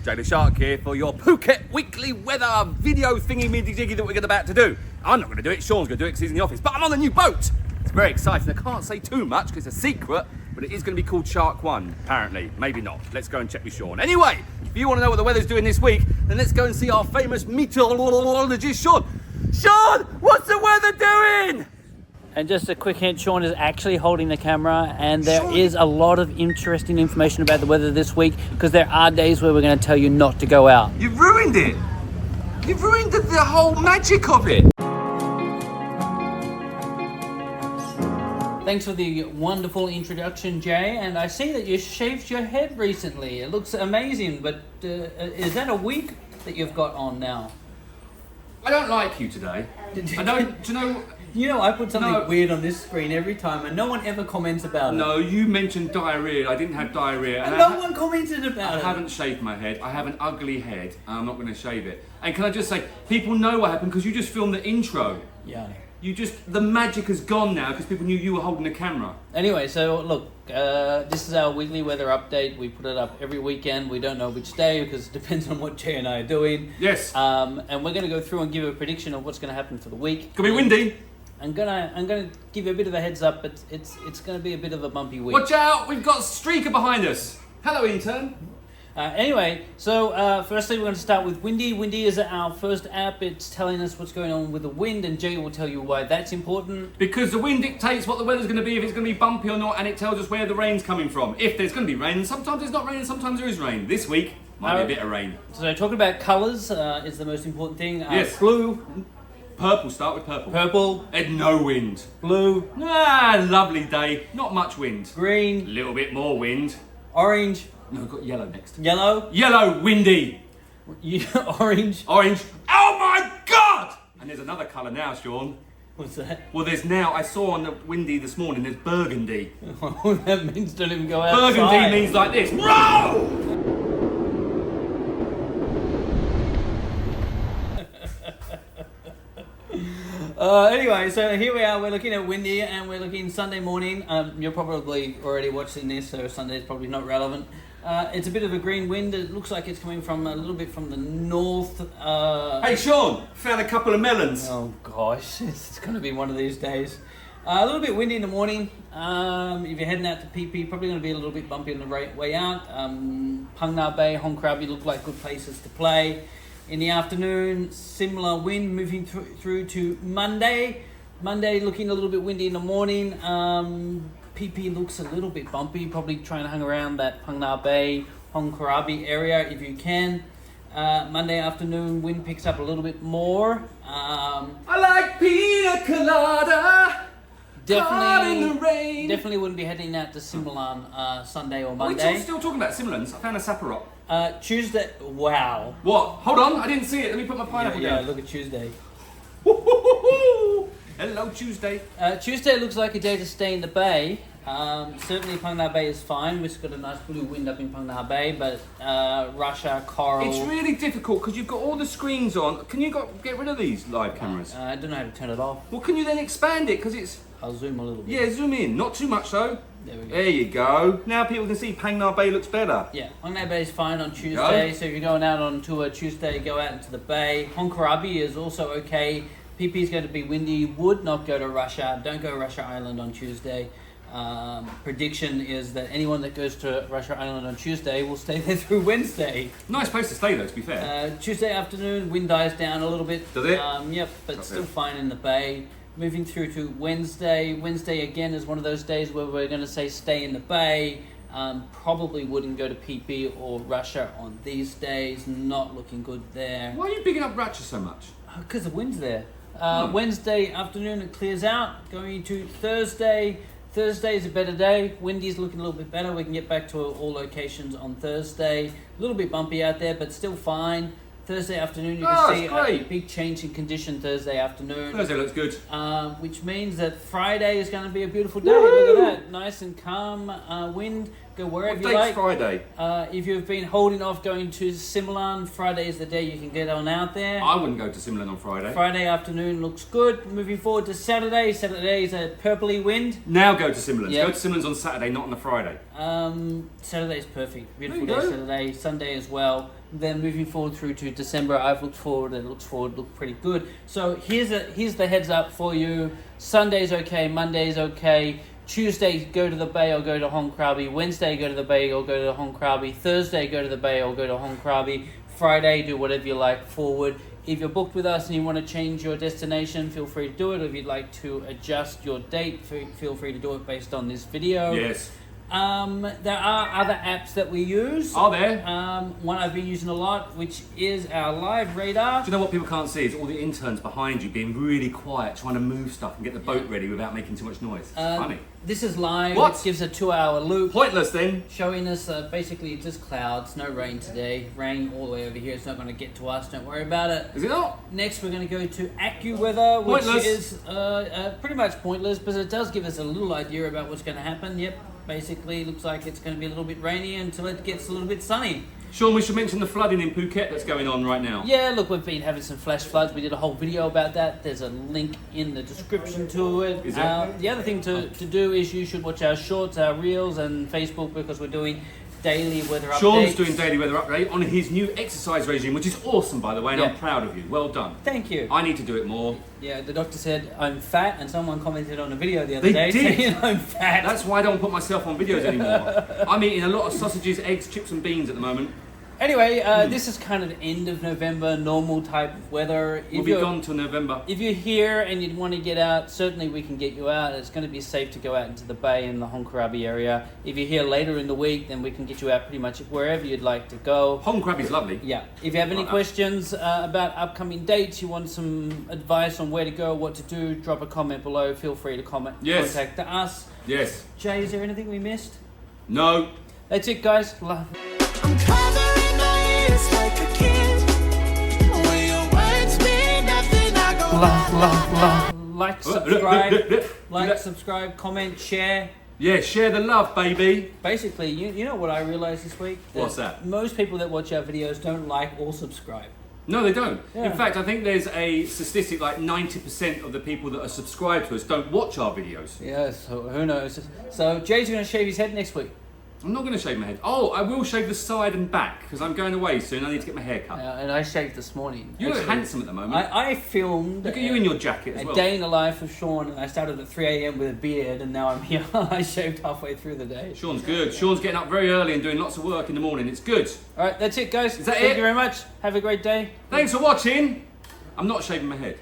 Jay Leshark here for your Phuket weekly weather video thingy-middy-jiggy that we're about to do. I'm not going to do it, Shaun's going to do it because he's in the office, but I'm on the new boat. It's very exciting. I can't say too much because it's a secret, but it is going to be called Shark 1, apparently. Maybe not. Let's go and check with Shaun. Anyway, if you want to know what the weather's doing this week, then let's go and see our famous meteorologist, Shaun. Shaun, what's the weather doing? And just a quick hint, Shaun is actually holding the camera, and there is a lot of interesting information about the weather this week because there are days where we're going to tell you not to go out. You've ruined it. You've ruined the whole magic of it. Thanks for the wonderful introduction, Jay, and I see that you shaved your head recently. It looks amazing, but is that a wig that you've got on now? I don't like you today. I don't, do you know... You know, I put something weird on this screen every time and no one ever comments about it. No, you mentioned diarrhea. I didn't have diarrhea. And no one commented about it. I haven't shaved my head. I have an ugly head. And I'm not going to shave it. And can I just say, people know what happened because you just filmed the intro. Yeah. The magic has gone now because people knew you were holding the camera. Anyway, so look, this is our weekly weather update. We put it up every weekend. We don't know which day because it depends on what Jay and I are doing. Yes. And we're going to go through and give a prediction of what's going to happen for the week. Could be windy. I'm gonna give you a bit of a heads up, but it's gonna be a bit of a bumpy week. Watch out! We've got a streaker behind us. Hello, intern. Anyway, so firstly we're going to start with Windy. Windy is our first app. It's telling us what's going on with the wind, and Jay will tell you why that's important. Because the wind dictates what the weather's going to be, if it's going to be bumpy or not, and it tells us where the rain's coming from. If there's going to be rain, sometimes there's not rain, and sometimes there is rain. This week might be a bit of rain. So talking about colours is the most important thing. Yes. Blue. Purple, start with purple. Purple. And no wind. Blue. Lovely day. Not much wind. Green. A little bit more wind. Orange. No, we've got yellow next. Yellow. Yellow, windy. Orange. Orange. Oh my God! And there's another colour now, Shaun. What's that? Well, there's now, I saw on the windy this morning, there's burgundy. That means don't even go outside. Burgundy means like this. Row! Anyway, so here we are. We're looking at windy, and we're looking Sunday morning. You're probably already watching this, so Sunday's probably not relevant. It's a bit of a green wind. It looks like it's coming from a little bit from the north. Hey, Shaun, found a couple of melons. Oh gosh, it's going to be one of these days. A little bit windy in the morning. If you're heading out to Phi Phi, probably going to be a little bit bumpy on the way out. Phang Bay, Krabi look like good places to play. In the afternoon, similar wind moving through to Monday. Monday looking a little bit windy in the morning. Phi Phi looks a little bit bumpy. Probably try and hang around that Phang Bay, Krabi area if you can. Monday afternoon, wind picks up a little bit more. I like pina colada. Definitely wouldn't be heading out to Similan Sunday or Monday. Are we still talking about Similans? I found a Saparot. Tuesday, wow. What? Hold on, I didn't see it. Let me put my pineapple down. Yeah, look at Tuesday. Hello, Tuesday. Tuesday looks like a day to stay in the bay. Certainly Phang Bay is fine. We've got a nice blue wind up in Phang Bay, but Racha, Coral... It's really difficult because you've got all the screens on. Can you get rid of these live cameras? I don't know how to turn it off. Well, can you then expand it? Because it's... I'll zoom a little bit. Yeah, zoom in. Not too much, though. There we go. There you go. Now people can see Phang Bay looks better. Yeah, Phang Bay is fine on Tuesday. So if you're going out on tour Tuesday, go out into the bay. Krabi is also okay. Phi Phi is going to be windy. Would not go to Racha. Don't go to Racha Island on Tuesday. Prediction is that anyone that goes to Racha Island on Tuesday will stay there through Wednesday. Nice place to stay, though, to be fair. Tuesday afternoon, wind dies down a little bit. Does it? Yep, but still fine in the bay. Moving through to Wednesday. Wednesday, again, is one of those days where we're going to say stay in the bay. Probably wouldn't go to Phi Phi or Racha on these days. Not looking good there. Why are you picking up Racha so much? Because the wind's there. Wednesday afternoon, it clears out. Going to Thursday. Thursday is a better day. Windy's looking a little bit better. We can get back to all locations on Thursday. A little bit bumpy out there, but still fine. Thursday afternoon, you can see a big change in condition Thursday afternoon. Thursday looks good. Which means that Friday is going to be a beautiful day. Woo! Look at that. Nice and calm wind. Go wherever What you date's like. Friday? If you've been holding off going to Similan, Friday is the day you can get on out there. I wouldn't go to Similan on Friday. Friday afternoon looks good. Moving forward to Saturday. Saturday is a purpley wind. Now go to Similan's. Yep. Go to Similan's on Saturday, not on a Friday. Saturday's perfect. Beautiful There day you go. Saturday. Sunday as well. Then moving forward through to December, I've looked forward and look pretty good. So here's the heads up for you. Sunday's okay. Monday's okay. Tuesday, go to the bay or go to Hong Krabi. Wednesday, go to the bay or go to Hong Krabi. Thursday, go to the bay or go to Hong Krabi. Friday, do whatever you like forward. If you're booked with us and you want to change your destination, feel free to do it. If you'd like to adjust your date, feel free to do it based on this video. Yes. There are other apps that we use. Are there? One I've been using a lot, which is our live radar. Do you know what people can't see? Is all the interns behind you being really quiet, trying to move stuff and get the boat ready without making too much noise. It's funny. This is live. What? It gives a 2-hour loop. Pointless then. Showing us basically just clouds, no rain today. Rain all the way over here. It's not going to get to us. Don't worry about it. Is it not? Next, we're going to go to AccuWeather, which Pointless. is pretty much pointless, but it does give us a little idea about what's going to happen. Yep, basically looks like it's going to be a little bit rainy until it gets a little bit sunny. Sean, we should mention the flooding in Phuket that's going on right now. Yeah, look, we've been having some flash floods. We did a whole video about that. There's a link in the description to it. Is there? The other thing to do is you should watch our shorts, our reels, and Facebook, because we're doing daily weather updates. Sean's doing daily weather update on his new exercise regime, which is awesome, by the way, and Yeah. I'm proud of you. Well done. Thank you. I need to do it more. Yeah, the doctor said I'm fat, and someone commented on a video the other They day did. saying I'm fat. That's why I don't put myself on videos anymore. I'm eating a lot of sausages, eggs, chips and beans at the moment. Anyway, this is kind of the end of November, normal type of weather. We'll be gone till November. If you're here and you want to get out, certainly we can get you out. It's going to be safe to go out into the bay in the Hong Krabi area. If you're here later in the week, then we can get you out pretty much wherever you'd like to go. Hong Krabi's lovely. Yeah. If you have any questions about upcoming dates, you want some advice on where to go, what to do, drop a comment below. Feel free to Yes. contact us. Yes. Jay, is there anything we missed? No. That's it, guys. Love. I'm covering my ears like a kid. When your words mean nothing, I go Like, subscribe, comment, share. Yeah, share the love, baby. Basically, you know what I realized this week? What's that? Most people that watch our videos don't like or subscribe. No, they don't. Yeah. In fact, I think there's a statistic like 90% of the people that are subscribed to us don't watch our videos. Yeah, so who knows? So Jay's going to shave his head next week. I'm not going to shave my head. Oh, I will shave the side and back because I'm going away soon. I need to get my hair cut. And I shaved this morning. You look Actually, handsome at the moment. I filmed Look at you in your jacket as a well. day in the life of Shaun, and I started at 3 a.m. with a beard, and now I'm here. I shaved halfway through the day. Sean's good. Sean's getting up very early and doing lots of work in the morning. It's good. All right, that's it, guys. Is that Thank it? you very much. Have a great day. Thanks for watching. I'm not shaving my head.